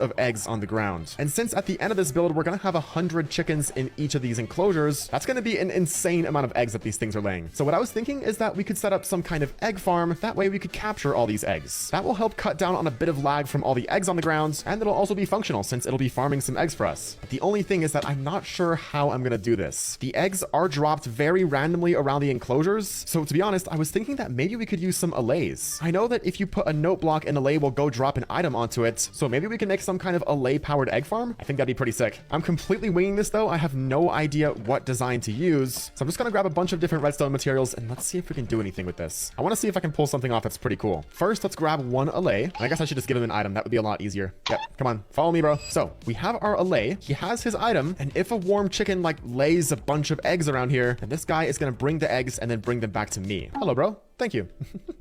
of eggs on the ground. And since at the end of this build, we're going to have 100 chickens in each of these enclosures, that's going to be an insane amount of eggs that these things are laying. So what I was thinking is that we could set up some kind of egg farm. That way we could capture all these eggs. That will help cut down on a bit of lag from all the eggs on the ground, and it'll also be functional since it'll be farming some eggs for us. But the only thing is that I'm not sure how I'm going to do this. The eggs are dropped very randomly around the enclosures. So to be honest, I was thinking that maybe we could use some allays. I know that if you put a note block, an allay will go drop an item onto it. So maybe we can make some kind of allay powered egg farm. I think that'd be pretty sick. I'm completely winging this though. I have no idea what design to use. So I'm just going to grab a bunch of different redstone materials and let's see if we can do anything with this. I want to see if I can pull something off that's pretty cool. First, let's grab one allay. And I guess I should just give him an item. That would be a lot easier. Yep. Come on. Follow me, bro. So we have our allay. He has his item. And if a warm chicken like lays a bunch of eggs around here, then this guy is going to bring the eggs and then bring them back to me. Hello, bro. Thank you.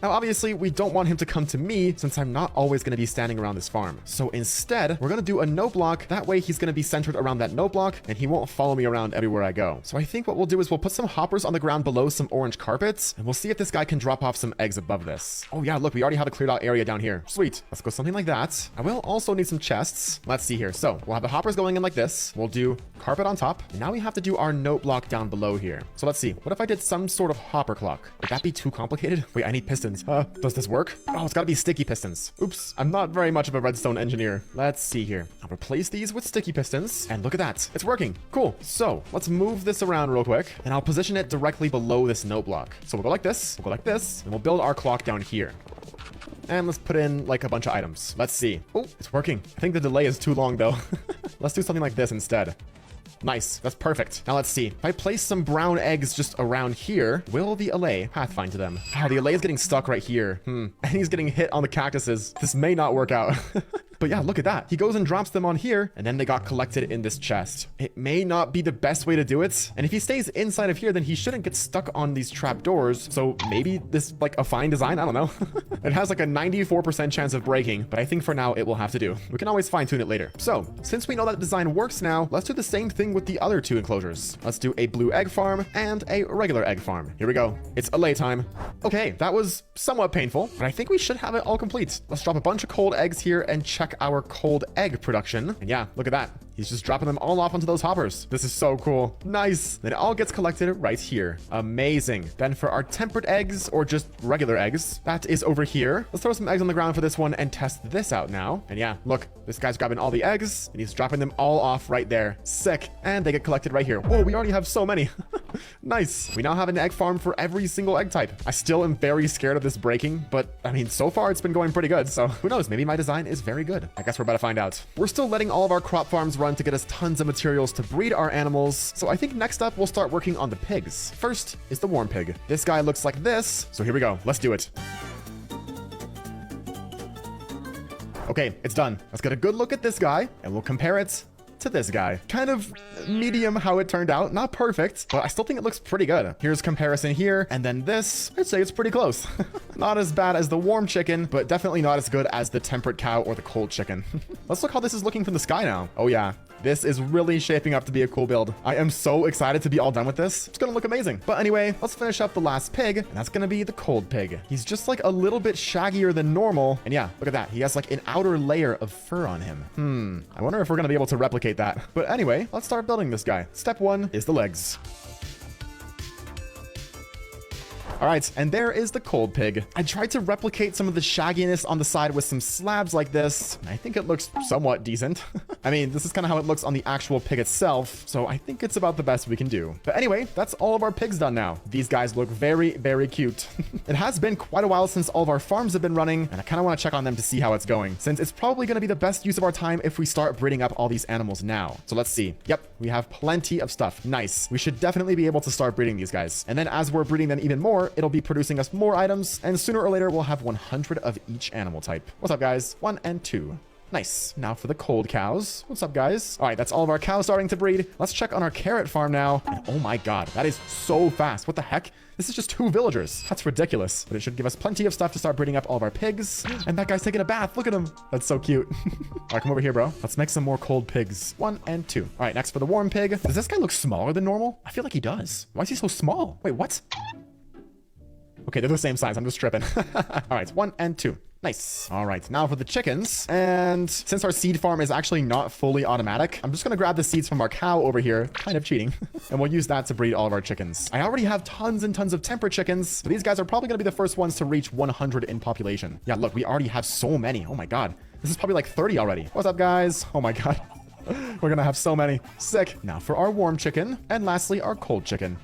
Now, obviously, we don't want him to come to me since I'm not always going to be standing around this farm. So instead, we're going to do a note block. That way, he's going to be centered around that note block and he won't follow me around everywhere I go. So I think what we'll do is we'll put some hoppers on the ground below some orange carpets and we'll see if this guy can drop off some eggs above this. Oh yeah, look, we already have a cleared out area down here. Sweet. Let's go something like that. I will also need some chests. Let's see here. So we'll have the hoppers going in like this. We'll do carpet on top. And now we have to do our note block down below here. So let's see. What if I did some sort of hopper clock? Would that be too complicated? Wait, I need pistons. Does this work? Oh, it's gotta be sticky pistons. Oops, I'm not very much of a redstone engineer. Let's see here. I'll replace these with sticky pistons, and look at that. It's working. Cool. So let's move this around real quick, and I'll position it directly below this note block. So we'll go like this, and we'll build our clock down here. And let's put in like a bunch of items. Let's see. Oh, it's working. I think the delay is too long though. Let's do something like this instead. Nice. That's perfect. Now let's see. If I place some brown eggs just around here, will the allay pathfind to them? Oh, the allay is getting stuck right here. And he's getting hit on the cactuses. This may not work out. But yeah, look at that. He goes and drops them on here, and then they got collected in this chest. It may not be the best way to do it. And if he stays inside of here, then he shouldn't get stuck on these trap doors. So maybe this like a fine design. I don't know. It has like a 94% chance of breaking, but I think for now it will have to do. We can always fine tune it later. So since we know that design works now, let's do the same thing with the other two enclosures. Let's do a blue egg farm and a regular egg farm. Here we go. It's allay time. Okay, that was somewhat painful, but I think we should have it all complete. Let's drop a bunch of cold eggs here and check our cold egg production. And yeah, look at that. He's just dropping them all off onto those hoppers. This is so cool. Nice. Then it all gets collected right here. Amazing. Then for our tempered eggs or just regular eggs, that is over here. Let's throw some eggs on the ground for this one and test this out now. And yeah, look, this guy's grabbing all the eggs and he's dropping them all off right there. Sick. And they get collected right here. Whoa, we already have so many. Nice. We now have an egg farm for every single egg type. I still am very scared of this breaking, but I mean, so far it's been going pretty good. So who knows? Maybe my design is very good. I guess we're about to find out. We're still letting all of our crop farms run to get us tons of materials to breed our animals. So I think next up, we'll start working on the pigs. First is the warm pig. This guy looks like this. So here we go. Let's do it. Okay, it's done. Let's get a good look at this guy and we'll compare it to this guy. Kind of medium how it turned out. Not perfect, but I still think it looks pretty good. Here's comparison here, and then this. I'd say it's pretty close. Not as bad as the warm chicken, but definitely not as good as the temperate cow or the cold chicken. Let's look how this is looking from the sky now. Oh yeah. This is really shaping up to be a cool build. I am so excited to be all done with this. It's gonna look amazing. But anyway, let's finish up the last pig, and that's gonna be the cold pig. He's just like a little bit shaggier than normal. And yeah, look at that. He has like an outer layer of fur on him. I wonder if we're gonna be able to replicate that. But anyway, let's start building this guy. Step 1 is the legs. All right, and there is the cold pig. I tried to replicate some of the shagginess on the side with some slabs like this. I think it looks somewhat decent. I mean, this is kind of how it looks on the actual pig itself, so I think it's about the best we can do. But anyway, that's all of our pigs done now. These guys look very, very cute. It has been quite a while since all of our farms have been running, and I kind of want to check on them to see how it's going, since it's probably going to be the best use of our time if we start breeding up all these animals now. So let's see. Yep, we have plenty of stuff. Nice. We should definitely be able to start breeding these guys. And then as we're breeding them even more, it'll be producing us more items, and sooner or later we'll have 100 of each animal type. What's up, guys? 1 and 2. Nice. Now for the cold cows. What's up, guys? All right, that's all of our cows starting to breed. Let's check on our carrot farm now. And oh my god, that is so fast. What the heck? This is just 2 villagers. That's ridiculous. But it should give us plenty of stuff to start breeding up all of our pigs. And that guy's taking a bath. Look at him. That's so cute. All right, come over here, bro. Let's make some more cold pigs. 1 and 2. All right, next for the warm pig. Does this guy look smaller than normal? I feel like he does. Why is he so small? Wait, what? Okay, they're the same size. I'm just tripping. All right, 1 and 2. Nice. All right, now for the chickens. And since our seed farm is actually not fully automatic, I'm just gonna grab the seeds from our cow over here, kind of cheating, and we'll use that to breed all of our chickens. I already have tons and tons of temper chickens, so these guys are probably gonna be the first ones to reach 100 in population. Yeah, look, we already have so many. Oh my God. This is probably like 30 already. What's up, guys? Oh my God. We're gonna have so many. Sick. Now for our warm chicken, and lastly, our cold chicken.